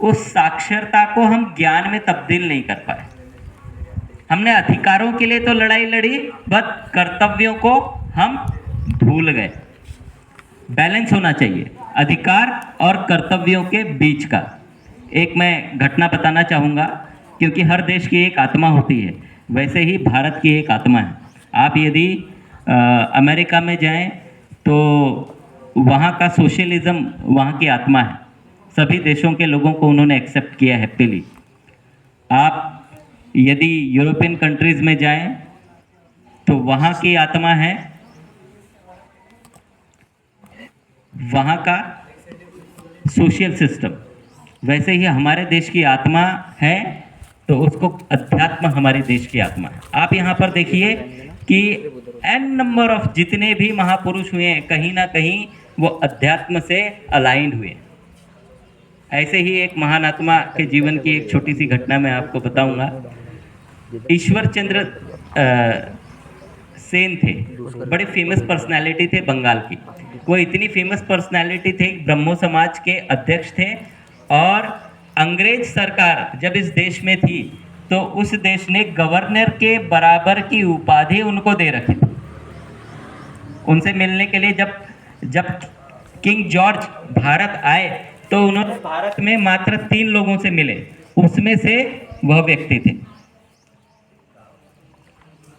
उस साक्षरता को हम ज्ञान में तब्दील नहीं कर पाए। हमने अधिकारों के लिए तो लड़ाई लड़ी, बट कर्तव्यों को हम भूल गए। बैलेंस होना चाहिए अधिकार और कर्तव्यों के बीच का। एक मैं घटना बताना चाहूँगा, क्योंकि हर देश की एक आत्मा होती है, वैसे ही भारत की एक आत्मा है। आप यदि अमेरिका में जाएं तो वहाँ का सोशलिज्म वहाँ की आत्मा है। सभी देशों के लोगों को उन्होंने एक्सेप्ट किया हैप्पीली। आप यदि यूरोपियन कंट्रीज़ में जाएं तो वहाँ की आत्मा है वहाँ का सोशल सिस्टम। वैसे ही हमारे देश की आत्मा है, तो उसको अध्यात्म हमारे देश की आत्मा है। आप यहाँ पर देखिए कि n नंबर ऑफ जितने भी महापुरुष हुए हैं, कहीं ना कहीं वो अध्यात्म से अलाइंड हुए हैं। ऐसे ही एक महान आत्मा के जीवन की एक छोटी सी घटना मैं आपको बताऊंगा। ईश्वर चंद्र सेन थे, बड़े फेमस पर्सनालिटी थे बंगाल की। वो इतनी फेमस पर्सनालिटी थे, ब्रह्मो समाज के अध्यक्ष थे, और अंग्रेज सरकार जब इस देश में थी तो उस देश ने गवर्नर के बराबर की उपाधि उनको दे रखी थी। उनसे मिलने के लिए जब किंग जॉर्ज भारत आए तो उन्होंने भारत में मात्र 3 लोगों से मिले, उसमें से वह व्यक्ति थे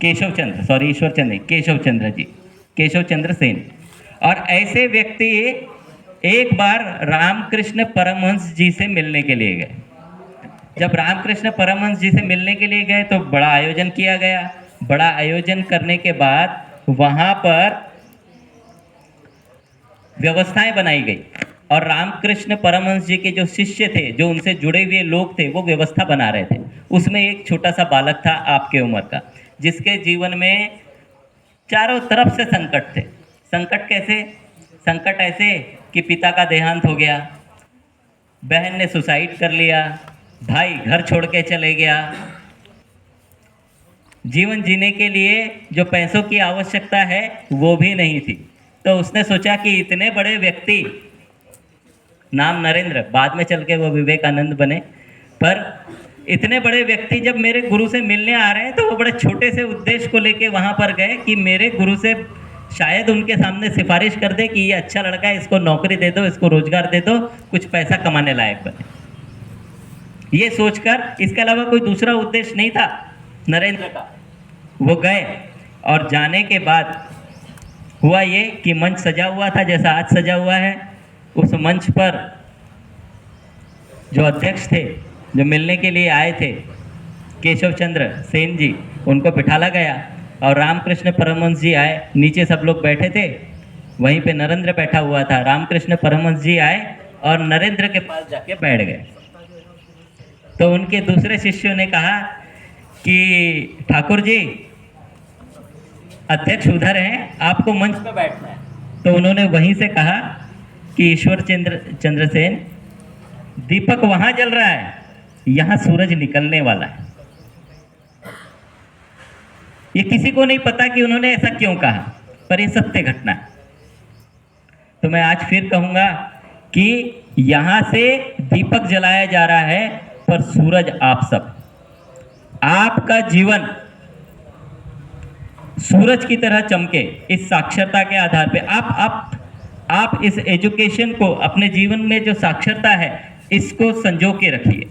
केशव चंद्र जी, केशव चंद्र सेन। और ऐसे व्यक्ति एक बार रामकृष्ण परमहंस जी से मिलने के लिए गए। जब रामकृष्ण परमहंस जी से मिलने के लिए गए तो बड़ा आयोजन किया गया। बड़ा आयोजन करने के बाद वहाँ पर व्यवस्थाएं बनाई गई, और रामकृष्ण परमहंस जी के जो शिष्य थे, जो उनसे जुड़े हुए लोग थे, वो व्यवस्था बना रहे थे। उसमें एक छोटा सा बालक था आपके उम्र का, जिसके जीवन में चारों तरफ से संकट थे। संकट कैसे? संकट ऐसे कि पिता का देहांत हो गया, बहन ने सुसाइड कर लिया, भाई घर छोड़ के चले गया। जीवन जीने के लिए जो पैसों की आवश्यकता है वो भी नहीं थी। तो उसने सोचा कि इतने बड़े व्यक्ति, नाम नरेंद्र, बाद में चल के वो विवेकानंद बने, पर इतने बड़े व्यक्ति जब मेरे गुरु से मिलने आ रहे हैं तो वो बड़े छोटे से उद्देश्य को लेके वहाँ पर गए कि मेरे गुरु से शायद उनके सामने सिफारिश कर दे कि ये अच्छा लड़का है, इसको नौकरी दे दो, इसको रोजगार दे दो, कुछ पैसा कमाने लायक बने। ये सोचकर, इसके अलावा कोई दूसरा उद्देश्य नहीं था नरेंद्र का। वो गए, और जाने के बाद हुआ ये कि मंच सजा हुआ था जैसा आज सजा हुआ है। उस मंच पर जो अध्यक्ष थे, जो मिलने के लिए आए थे, केशव चंद्र सेन जी, उनको बिठाला गया, और रामकृष्ण परमहंस जी आए। नीचे सब लोग बैठे थे, वहीं पे नरेंद्र बैठा हुआ था। रामकृष्ण परमहंस जी आए और नरेंद्र के पास जाके बैठ गए। तो उनके दूसरे शिष्यों ने कहा कि ठाकुर जी, अध्यक्ष उधर हैं, आपको मंच पर बैठना है। तो उन्होंने वहीं से कहा कि ईश्वर चंद्र सेन, दीपक वहां जल रहा है, यहाँ सूरज निकलने वाला है। ये किसी को नहीं पता कि उन्होंने ऐसा क्यों कहा, पर ये सत्य घटना है। तो मैं आज फिर कहूंगा कि यहाँ से दीपक जलाया जा रहा है, पर सूरज आप सब। आपका जीवन सूरज की तरह चमके इस साक्षरता के आधार पे। आप इस एजुकेशन को, अपने जीवन में जो साक्षरता है, इसको संजो के रखिए,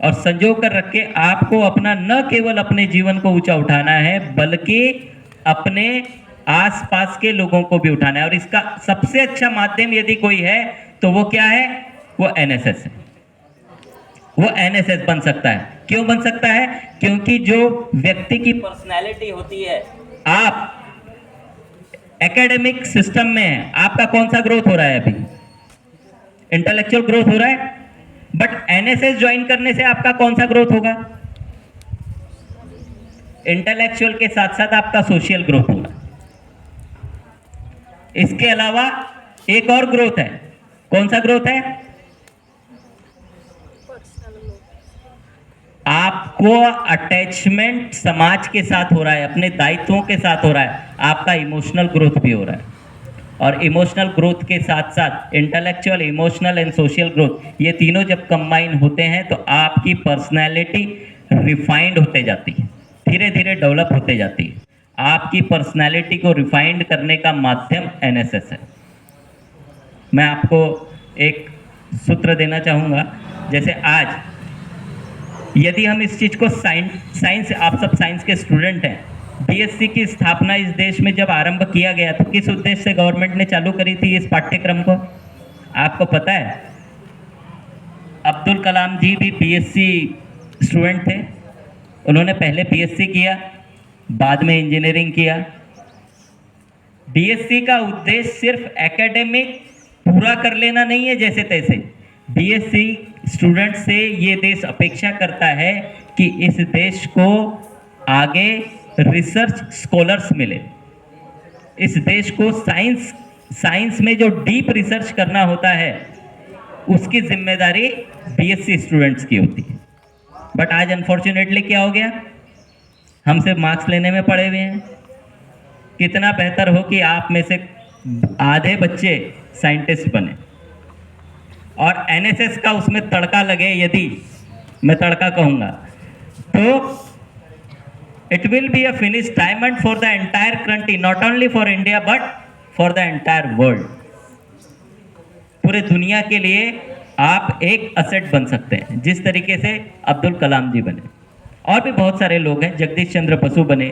और संजो कर रख के आपको अपना, न केवल अपने जीवन को ऊंचा उठाना है, बल्कि अपने आसपास के लोगों को भी उठाना है। और इसका सबसे अच्छा माध्यम यदि कोई है तो वो क्या है? वो एनएसएस है। वो एनएसएस बन सकता है। क्यों बन सकता है? क्योंकि जो व्यक्ति की पर्सनैलिटी होती है, आप एकेडमिक सिस्टम में है, आपका कौन सा ग्रोथ हो रहा है? अभी इंटेलेक्चुअल ग्रोथ हो रहा है, बट एनएसएस ज्वाइन करने से आपका कौन सा ग्रोथ होगा? इंटेलेक्चुअल के साथ साथ आपका सोशल ग्रोथ होगा। इसके अलावा एक और ग्रोथ है। कौन सा ग्रोथ है? आपको अटैचमेंट समाज के साथ हो रहा है, अपने दायित्वों के साथ हो रहा है, आपका इमोशनल ग्रोथ भी हो रहा है। और इमोशनल ग्रोथ के साथ साथ intellectual, emotional and social growth, ये तीनों जब कंबाइन होते हैं तो आपकी पर्सनैलिटी रिफाइंड होते जाती है, धीरे धीरे डेवलप होते जाती है। आपकी पर्सनैलिटी को रिफाइंड करने का माध्यम एनएसएस है। मैं आपको एक सूत्र देना चाहूँगा। जैसे आज यदि हम इस चीज़ को साइंस, आप सब साइंस के स्टूडेंट हैं, बीएससी की स्थापना इस देश में जब आरंभ किया गया तो किस उद्देश्य से गवर्नमेंट ने चालू करी थी इस पाठ्यक्रम को, आपको पता है? अब्दुल कलाम जी भी बीएससी स्टूडेंट थे। उन्होंने पहले बीएससी किया, बाद में इंजीनियरिंग किया। बीएससी का उद्देश्य सिर्फ एकेडमिक पूरा कर लेना नहीं है जैसे तैसे। बीएससी स्टूडेंट से ये देश अपेक्षा करता है कि इस देश को आगे रिसर्च स्कॉलर्स मिले। इस देश को साइंस में जो डीप रिसर्च करना होता है उसकी जिम्मेदारी बीएससी स्टूडेंट्स की होती है। बट आज अनफॉर्चुनेटली क्या हो गया, हम सिर्फ मार्क्स लेने में पड़े हुए हैं। कितना बेहतर हो कि आप में से आधे बच्चे साइंटिस्ट बने और एनएसएस का उसमें तड़का लगे, यदि मैं तड़का कहूँगा, तो it will be a finish diamond for the entire country, not only for India but for the entire world. पूरे दुनिया के लिए आप एक असेट बन सकते हैं, जिस तरीके से अब्दुल कलाम जी बने। और भी बहुत सारे लोग हैं, जगदीश चंद्र बसु बने,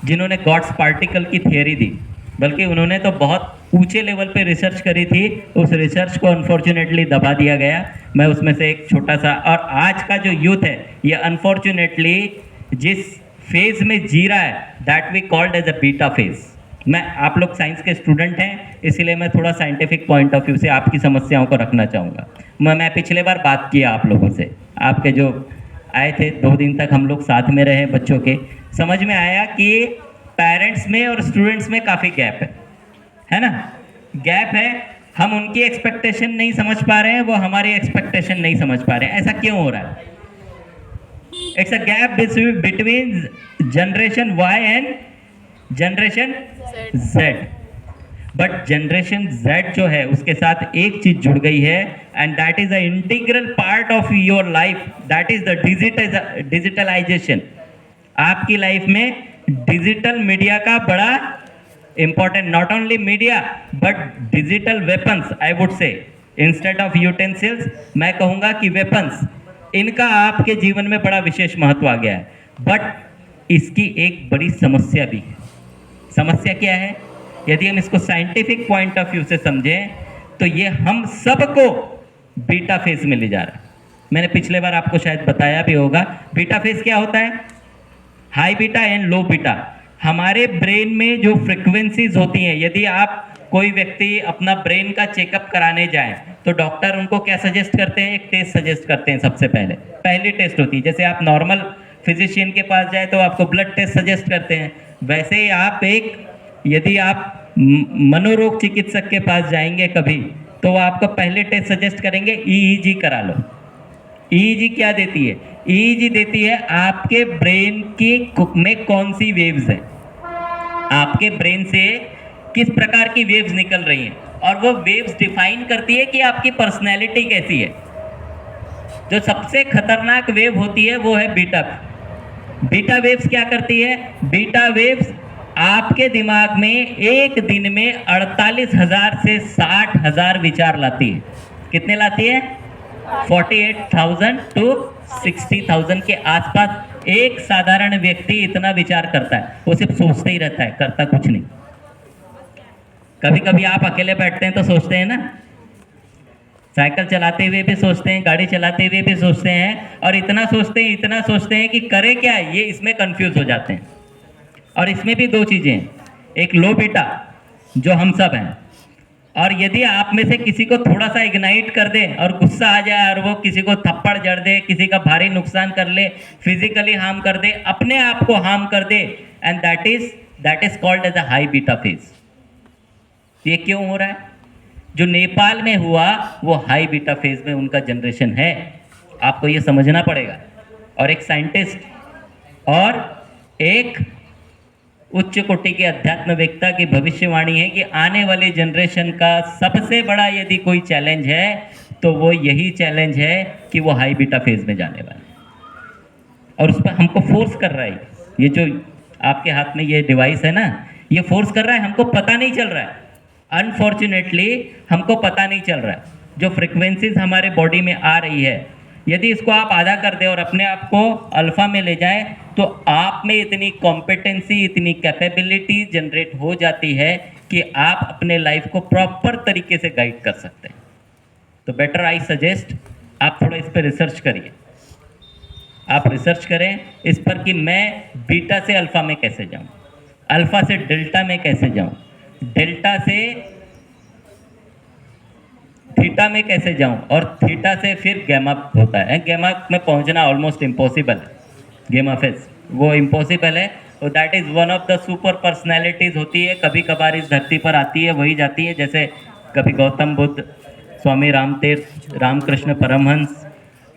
जिन्होंने गॉड्स पार्टिकल की थियरी दी। बल्कि उन्होंने तो बहुत ऊंचे लेवल पे रिसर्च करी थी, उस रिसर्च को अनफॉर्चुनेटली दबा दिया गया। मैं उसमें से एक छोटा सा, और आज का जो यूथ है ये अनफॉर्चुनेटली जिस फेज में जी रहा है that we called as a beta phase. मैं, आप लोग साइंस के स्टूडेंट हैं, इसीलिए मैं थोड़ा साइंटिफिक पॉइंट ऑफ व्यू से आपकी समस्याओं को रखना चाहूँगा। मैं पिछले बार बात किया आप लोगों से, आपके जो आए थे 2 दिन तक हम लोग साथ में रहे बच्चों के, समझ में आया कि पेरेंट्स में और स्टूडेंट्स में काफ़ी गैप है ना? गैप है। हम उनकी एक्सपेक्टेशन नहीं समझ पा रहे हैं, वो हमारी एक्सपेक्टेशन नहीं समझ पा रहे हैं। ऐसा क्यों हो रहा है? It's a gap between generation Y and generation Z। But generation Z जो है उसके साथ एक चीज जुड़ गई है, and that is a integral part of your life, that is the digitalisation. आपकी लाइफ में डिजिटल मीडिया का बड़ा important, not only media but digital weapons, I would say instead of utensils मैं कहूँगा कि वेपन्स, इनका आपके जीवन में बड़ा विशेष महत्व आ गया है। बट इसकी एक बड़ी समस्या भी है। समस्या क्या है? यदि हम इसको साइंटिफिक पॉइंट ऑफ व्यू से समझें तो ये हम सबको बीटा फेज में ले जा रहा है। मैंने पिछले बार आपको शायद बताया भी होगा, बीटा फेज क्या होता है? High beta and low beta. हमारे ब्रेन में जो फ्रिक्वेंसीज होती हैं, यदि आप कोई व्यक्ति अपना ब्रेन का चेकअप कराने जाएं तो डॉक्टर उनको क्या सजेस्ट करते हैं? एक टेस्ट सजेस्ट करते हैं। सबसे पहली टेस्ट होती है, जैसे आप नॉर्मल फिजिशियन के पास जाए तो आपको ब्लड टेस्ट सजेस्ट करते हैं, वैसे ही आप यदि आप मनोरोग चिकित्सक के पास जाएंगे कभी तो वो आपको पहले टेस्ट सजेस्ट करेंगे ईईजी करा लो। ईईजी क्या देती है? ईईजी देती है आपके ब्रेन की में कौन सी वेव्स हैं, आपके ब्रेन से किस प्रकार की वेव्स निकल रही हैं, और वो वेव्स डिफाइन करती है कि आपकी पर्सनैलिटी कैसी है। जो सबसे खतरनाक वेव होती है वो है बीटा। बीटा वेव्स क्या करती है? बीटा वेव्स आपके दिमाग में एक दिन में 48,000 से 60,000 विचार लाती है। कितने लाती है? 48,000 to 60,000 के आसपास एक साधारण व्यक्ति इतना विचार करता है। वो सिर्फ सोचते ही रहता है, करता कुछ नहीं। कभी कभी आप अकेले बैठते हैं तो सोचते हैं ना, साइकिल चलाते हुए भी सोचते हैं, गाड़ी चलाते हुए भी सोचते हैं, और इतना सोचते हैं कि करें क्या, ये इसमें कंफ्यूज हो जाते हैं। और इसमें भी 2 चीज़ें हैं, एक लो बीटा जो हम सब हैं, और यदि आप में से किसी को थोड़ा सा इग्नाइट कर दे और गुस्सा आ जाए और वो किसी को थप्पड़ जड़ दे, किसी का भारी नुकसान कर ले, फिजिकली हार्म कर दे, अपने आप को हार्म कर दे, and that is called as a high beta phase. ये क्यों हो रहा है? जो नेपाल में हुआ वो हाई बीटा फेज में उनका जनरेशन है, आपको ये समझना पड़ेगा। और एक साइंटिस्ट और एक उच्च कोटि के अध्यात्मवेत्ता की भविष्यवाणी है कि आने वाले जनरेशन का सबसे बड़ा यदि कोई चैलेंज है तो वो यही चैलेंज है कि वो हाई बीटा फेज में जाने वाला है। और उस पर हमको फोर्स कर रहा है, ये जो आपके हाथ में ये डिवाइस है ना, ये फोर्स कर रहा है, हमको पता नहीं चल रहा है। अनफॉर्चुनेटली हमको पता नहीं चल रहा है। जो फ्रिक्वेंसीज हमारे बॉडी में आ रही है, यदि इसको आप आधा कर दें और अपने आप को अल्फा में ले जाएं, तो आप में इतनी कॉम्पिटेंसी, इतनी कैपेबिलिटी जनरेट हो जाती है कि आप अपने लाइफ को प्रॉपर तरीके से गाइड कर सकते हैं। तो बेटर आई सजेस्ट आप थोड़ा इस पर रिसर्च करिए। आप रिसर्च करें इस पर कि मैं बीटा से अल्फा में कैसे जाऊं, अल्फा से डेल्टा में कैसे जाऊं, डेल्टा से थीटा में कैसे जाऊं, और थीटा से फिर गैमा होता है। गैमा में पहुंचना ऑलमोस्ट इम्पॉसिबल है, गैमा फेज वो इम्पॉसिबल है। और that is one of the super personalities होती है, कभी कभार इस धरती पर आती है, वही जाती है। जैसे कभी गौतम बुद्ध, स्वामी रामतीर्थ, रामकृष्ण परमहंस,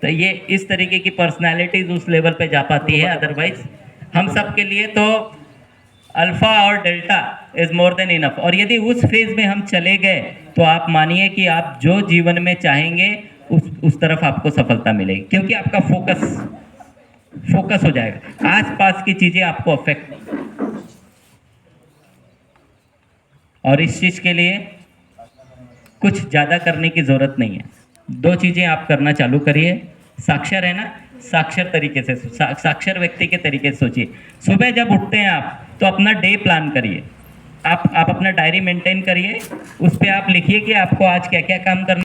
तो ये इस तरीके की पर्सनैलिटीज़ उस लेवल पे जा पाती है। अदरवाइज हम सब के लिए तो अल्फा और delta is more than enough. और यदि उस फेज में हम चले गए तो आप मानिए कि आप जो जीवन में चाहेंगे उस तरफ आपको सफलता मिलेगी, क्योंकि आपका फोकस हो जाएगा, आसपास की चीजें आपको अफेक्ट नहीं। और इस चीज के लिए कुछ ज्यादा करने की जरूरत नहीं है। दो चीजें आप करना चालू करिए। साक्षर है ना, साक्षर तरीके से, साक्षर व्यक्ति के तरीके से सोचिए। सुबह जब उठते हैं आप तो अपना डे प्लान करिए। आप अपना डायरी मेंटेन करिए, उस पर आप लिखिए कि आपको आज क्या क्या काम करना